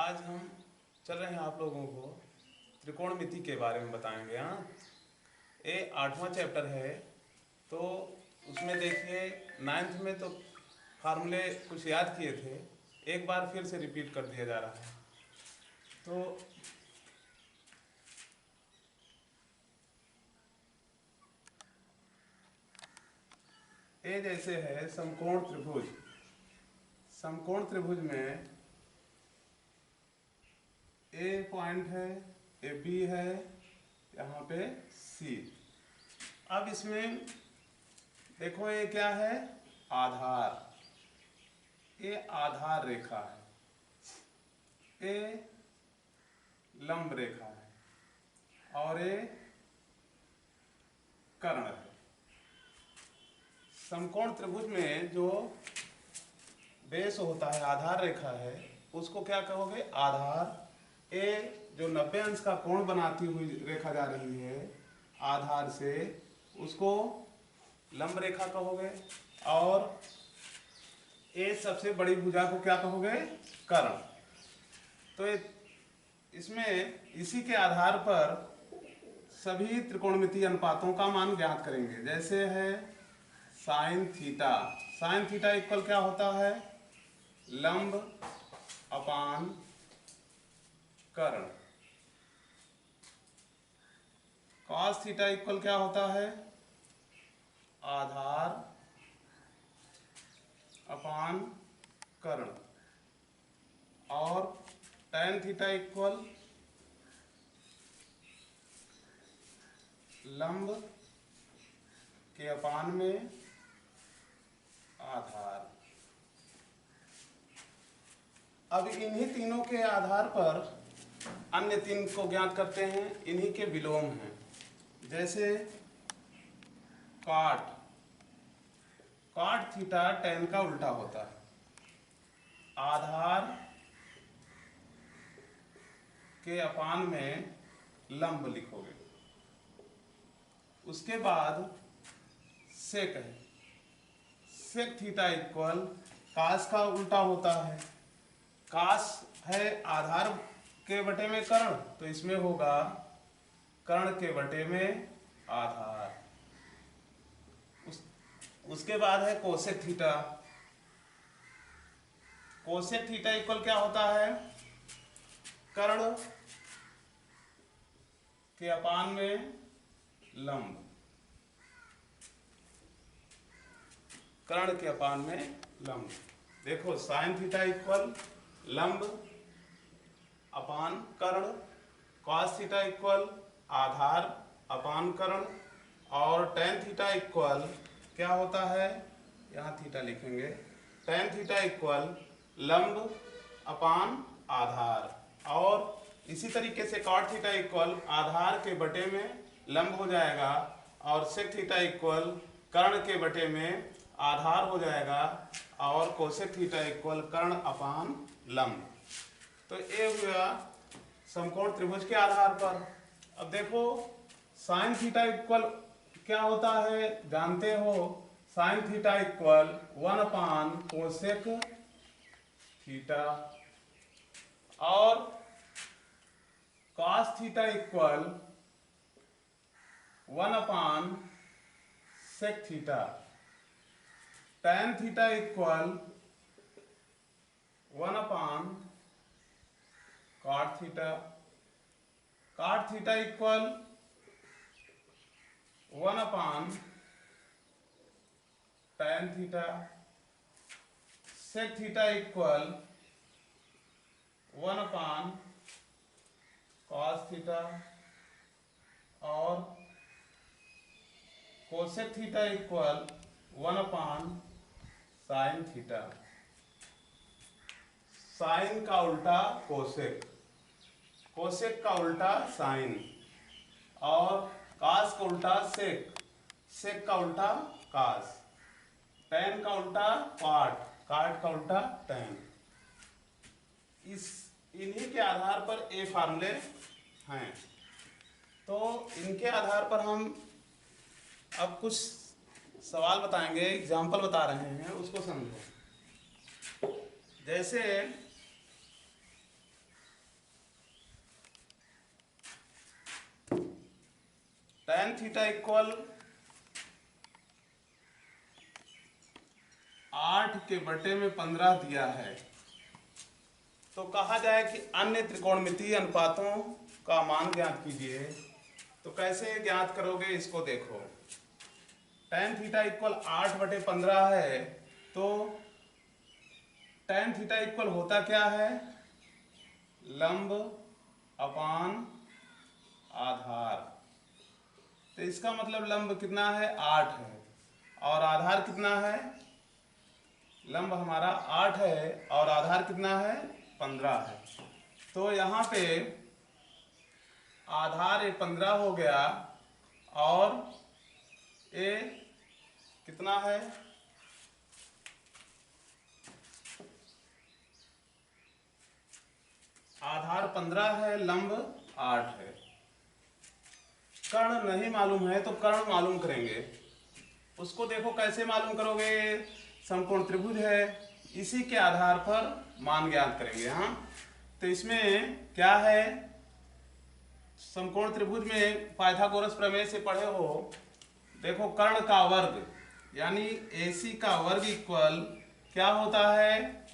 आज हम चल रहे हैं आप लोगों को त्रिकोणमिति के बारे में बताएंगे। हाँ, ये 8वां चैप्टर है। तो उसमें देखिए 9th में तो फार्मूले कुछ याद किए थे, एक बार फिर से रिपीट कर दिया जा रहा है। तो ये जैसे है समकोण त्रिभुज। समकोण त्रिभुज में ए पॉइंट है, ए बी है, यहाँ पे सी। अब इसमें देखो ये क्या है, आधार। ये आधार रेखा है, ये लंब रेखा है और ये कर्ण है। समकोण त्रिभुज में जो बेस होता है, आधार रेखा है, उसको क्या कहोगे, आधार। ए जो 90 अंश का कोण बनाती हुई रेखा जा रही है आधार से, उसको लंब रेखा कहोगे। और ए सबसे बड़ी भुजा को क्या कहोगे, कर्ण। तो इसमें इसी के आधार पर सभी त्रिकोणमितीय अनुपातों का मान ज्ञात करेंगे। जैसे है sign theta. Sign theta equal क्या होता है, लंब अपान कर्ण। कॉस थीटा इक्वल क्या होता है, आधार अपान कर्ण। और tan थीटा इक्वल लंब के अपान में आधार। अब इन्हीं तीनों के आधार पर अन्य तीन को ज्ञात करते हैं, इन्हीं के विलोम हैं। जैसे काट। काट थीटा tan का उल्टा होता है। आधार के अपान में लंब लिखोगे। उसके बाद सेक है। सेक थीटा इक्वल कास का उल्टा होता है। कास है आधार के बटे में कर्ण, तो इसमें होगा कर्ण के बटे में आधार। उसके बाद है cosec theta. Cosec theta equal क्या होता है, कर्ण के अपान में लंब। कर्ण के अपान में लंब। देखो साइन थीटा इक्वल लंब अपान कर्ण, कॉस थीटा इक्वल आधार अपान कर्ण, और tan थीटा इक्वल क्या होता है, यहाँ थीटा लिखेंगे, tan थीटा इक्वल लंब अपान आधार। और इसी तरीके से cot थीटा इक्वल आधार के बटे में लंब हो जाएगा, और sec थीटा इक्वल कर्ण के बटे में आधार हो जाएगा, और कोसेक थीटा इक्वल कर्ण अपान लंब। तो ये हुआ समकोण त्रिभुज के आधार पर। अब देखो साइन थीटा इक्वल क्या होता है, जानते हो, sine theta equal 1 upon cosec theta, और cos theta equal 1 upon sec theta. tan theta equal 1 upon cot theta. cot theta equal 1 upon tan theta. sec theta equal 1 upon cos theta, और cosec theta equal 1 upon sine theta. Sine का उल्टा cosec, cosec का उल्टा sign, और कास का उल्टा सेक, सेक का उल्टा कास, tan का उल्टा काट, काट का उल्टा tan। इन्हीं के आधार पर ये फार्मूले हैं। तो इनके आधार पर हम अब कुछ सवाल बताएंगे, एग्जाम्पल बता रहे हैं, उसको समझो। जैसे tan थीटा इक्वल 8 के बटे में 15 दिया है, तो कहा जाए कि अन्य त्रिकोणमितीय अनुपातों का मान ज्ञात कीजिए। तो कैसे ज्ञात करोगे इसको देखो। tan थीटा इक्वल 8 बटे 15 है, तो tan थीटा इक्वल होता क्या है, लंब अपान आधार। तो इसका मतलब लंब कितना है, 8 है, और आधार कितना है, लंब हमारा 8 है और आधार कितना है, 15 है। तो यहाँ पे आधार 15 हो गया और ये कितना है, आधार 15 है, लंब 8 है। कर्ण नहीं मालूम है तो कर्ण मालूम करेंगे। उसको देखो कैसे मालूम करोगे, समकोण त्रिभुज है, इसी के आधार पर मान ज्ञात करेंगे। हाँ, तो इसमें क्या है, समकोण त्रिभुज में पाइथागोरस प्रमेय से पढ़े हो। देखो कर्ण का वर्ग यानी AC का वर्ग इक्वल क्या होता है,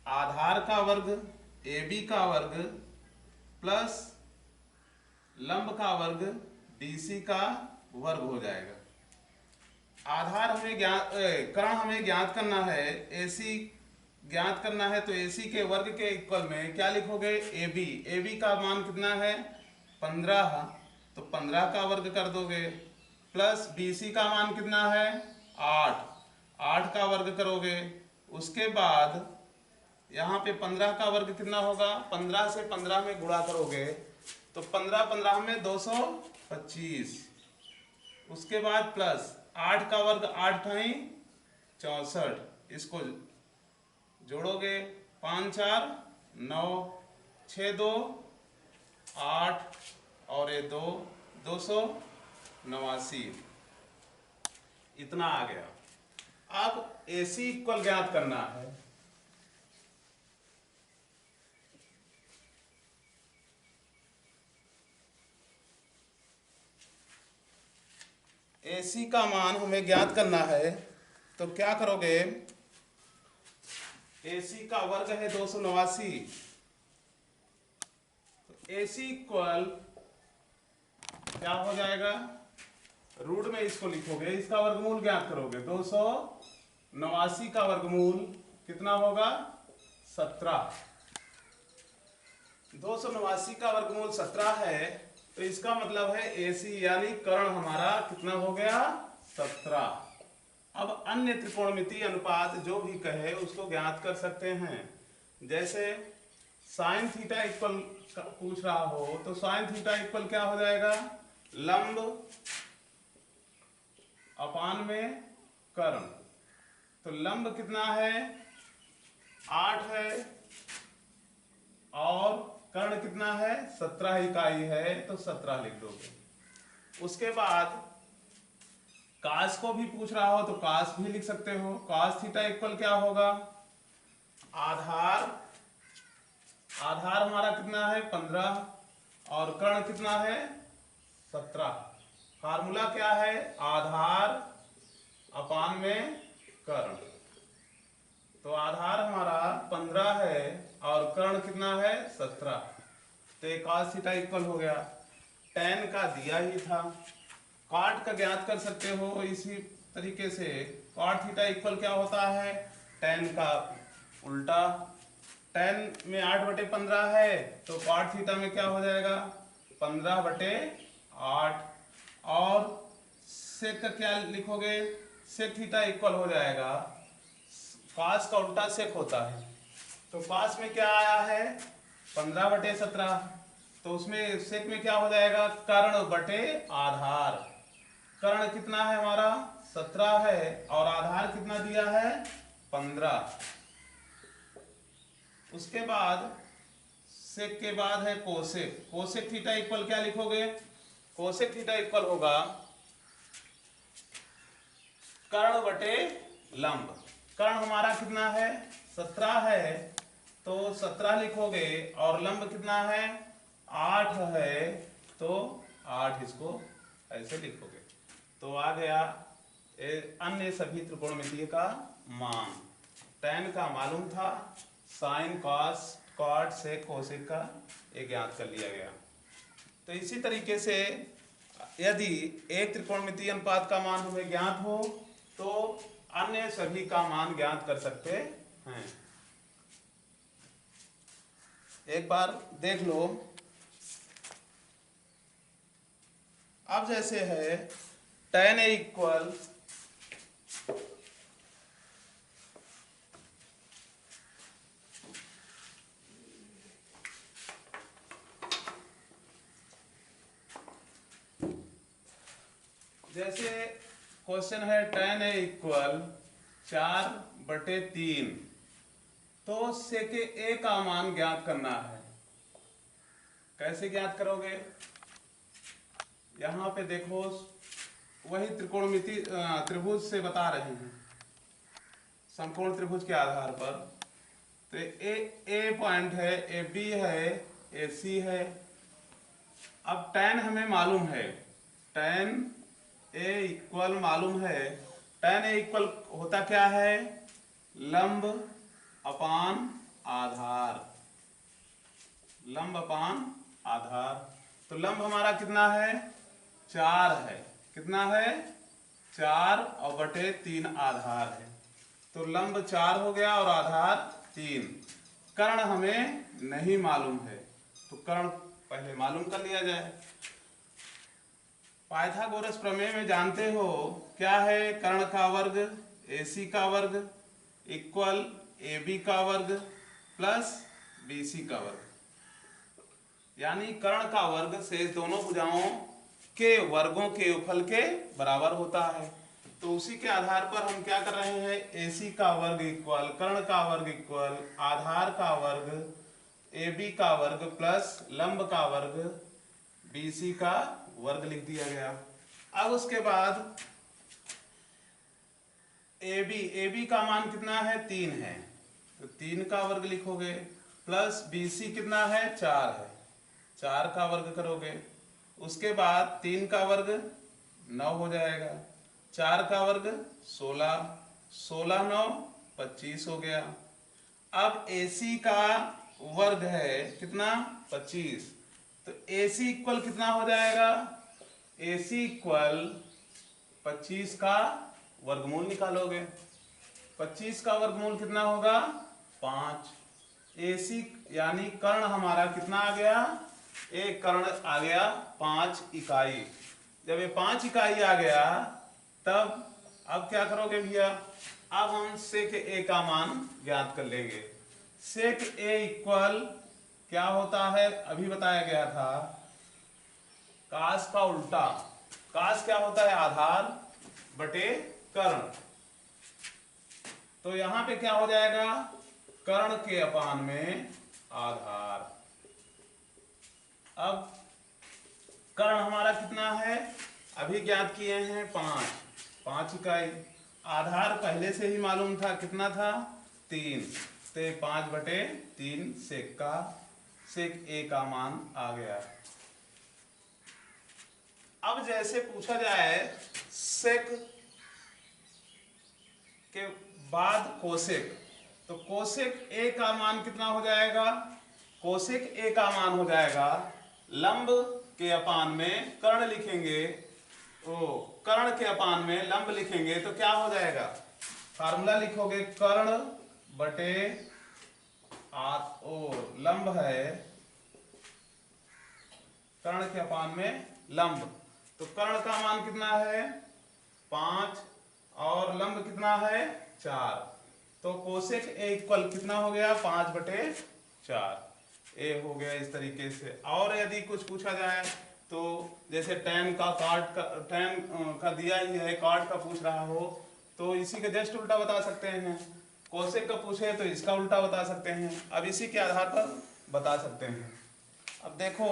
आधार का वर्ग AB का वर्ग प्लस लंब का वर्ग BC का वर्ग हो जाएगा। आधार हमें ज्ञात, कर्ण हमें ज्ञात करना है, AC ज्ञात करना है, तो AC के वर्ग के इक्वल में क्या लिखोगे, AB का मान कितना है, 15, तो 15 का वर्ग कर दोगे, प्लस BC का मान कितना है, 8 का वर्ग करोगे। उसके बाद यहाँ पे 15 का वर्ग कितना होगा, 15 से 15 में गुणा करोगे तो 15 में 225। उसके बाद प्लस 8 का वर्ग 8 × 64, इसको जोड़ोगे 5 4 9 6 2 8 और ये 2 289, इतना आ गया। अब AC इक्वल ज्ञात करना है। AC का मान हमें ज्ञात करना है, तो क्या करोगे, AC का वर्ग है 289, तो AC इक्वल क्या हो जाएगा, रूट में इसको लिखोगे, इसका वर्गमूल ज्ञात करोगे, 289 का वर्गमूल कितना होगा, 17। 289 का वर्गमूल 17 है, तो इसका मतलब है AC यानी कर्ण हमारा कितना हो गया, 17। अब अन्य त्रिकोणमितीय अनुपात जो भी कहे उसको ज्ञात कर सकते हैं। जैसे साइन थीटा इक्वल पूछ रहा हो, तो साइन थीटा इक्वल क्या हो जाएगा, लंब अपान में कर्ण। तो लंब कितना है, 8 है और कर्ण कितना है, 17 इकाई है, तो 17 लिख दोगे। उसके बाद काश को भी पूछ रहा हो तो काश भी लिख सकते हो। काश थीटा इक्वल क्या होगा, आधार हमारा कितना है, 15 और कर्ण कितना है, 17। फार्मूला क्या है, आधार अपान में कर्ण। तो आधार हमारा 15 है और कर्ण कितना है, 17, तो काश थीटा इक्वल हो गया। tan का दिया ही था, कॉट का ज्ञात कर सकते हो इसी तरीके से। कॉट थीटा इक्वल क्या होता है, tan का उल्टा। tan में 8/15 है, तो कॉट थीटा में क्या हो जाएगा, 15/8। और सेक का क्या लिखोगे, सेक थीटा इक्वल हो जाएगा, कॉस का उल्टा सेक होता है, तो कॉस में क्या आया है, 15/17, तो उसमें सेक में क्या हो जाएगा, कर्ण बटे आधार। कर्ण कितना है हमारा, 17 है और आधार कितना दिया है, 15। उसके बाद सेक के बाद है कोसेक। कोसेक थीटा इक्वल क्या लिखोगे, कोसेक थीटा इक्वल होगा कर्ण बटे लंब। कर्ण हमारा कितना है, 17 है, तो 17 लिखोगे और लंब कितना है, 8 है, तो 8 इसको ऐसे लिखोगे। तो आ गया अन्य सभी त्रिकोणमितीय का मान। tan का मालूम था, sine cos cot sec cosec का ये ज्ञात कर लिया गया। तो इसी तरीके से यदि एक त्रिकोणमितीय अनुपात का मान हमें ज्ञात हो तो अन्य सभी का मान ज्ञात कर सकते हैं। एक बार देख लो, अब जैसे है tan A इक्वल जैसे क्वेश्चन है tan A इक्वल 4/3, तो सेक A का मान ज्ञात करना है। कैसे ज्ञात करोगे? यहाँ पे देखो, वही त्रिकोणमिति त्रिभुज से बता रहे हैं, समकोण त्रिभुज के आधार पर। तो ए पॉइंट है, ए बी है, ए सी है। अब tan हमें मालूम है, tan A इक्वल मालूम है। tan A इक्वल होता क्या है? लंब अपान आधार, लंब अपान आधार। तो लंब हमारा कितना है? 4 है। कितना है? 4 और बटे 3 आधार है। तो लंब 4 हो गया और आधार 3। कर्ण हमें नहीं मालूम है, तो कर्ण पहले मालूम कर लिया जाए। पाइथागोरस प्रमेय में जानते हो क्या है? कर्ण का वर्ग AC का वर्ग इक्वल AB का वर्ग प्लस BC का वर्ग, यानी कर्ण का वर्ग शेष दोनों भुजाओं के वर्गों के योगफल के बराबर होता है। तो उसी के आधार पर हम क्या कर रहे हैं? AC का वर्ग इक्वल कर्ण का वर्ग इक्वल आधार का वर्ग AB का वर्ग प्लस लंब का वर्ग BC का वर्ग लिख दिया गया। अब उसके बाद AB का मान कितना है? 3 है, तो 3 का वर्ग लिखोगे प्लस BC कितना है? 4 है, 4 का वर्ग करोगे। उसके बाद 3 का वर्ग 9 हो जाएगा, 4 का वर्ग 16, 16 9 25 हो गया। अब AC का वर्ग है कितना? 25। तो AC इक्वल कितना हो जाएगा? AC इक्वल 25 का वर्गमूल निकालोगे। 25 का वर्गमूल कितना होगा? 5। AC यानी कर्ण हमारा कितना आ गया? एक कर्ण आ गया 5 इकाई। जब ये 5 इकाई आ गया तब अब क्या करोगे भैया? अब हम सेक A का मान ज्ञात कर लेंगे। सेक A इक्वल क्या होता है? अभी बताया गया था, कास का उल्टा। कास क्या होता है? आधार बटे कर्ण। तो यहां पे क्या हो जाएगा? कर्ण के अपान में आधार। अब कर्ण हमारा कितना है? अभी ज्ञात किए हैं 5 इकाई। आधार पहले से ही मालूम था, कितना था? 3। तो 5/3 सेक A का मान आ गया। अब जैसे पूछा जाए सेक के बाद कोसेक, तो कोसेक A का मान कितना हो जाएगा? कोसेक A का मान हो जाएगा लंब के अपान में कर्ण लिखेंगे, कर्ण के अपान में लंब लिखेंगे तो क्या हो जाएगा? फार्मूला लिखोगे कर्ण बटे लंब है, कर्ण के अपान में लंब। तो कर्ण का मान कितना है? 5 और लंब कितना है? 4। तो कोसेक A इक्वल कितना हो गया? 5/4 A हो गया इस तरीके से। और यदि कुछ पूछा जाए तो जैसे tan का दिया ही है, कॉट का पूछ रहा हो तो इसी का जस्ट उल्टा बता सकते हैं। कोसेक का पूछे तो इसका उल्टा बता सकते हैं। अब इसी के आधार पर बता सकते हैं। अब देखो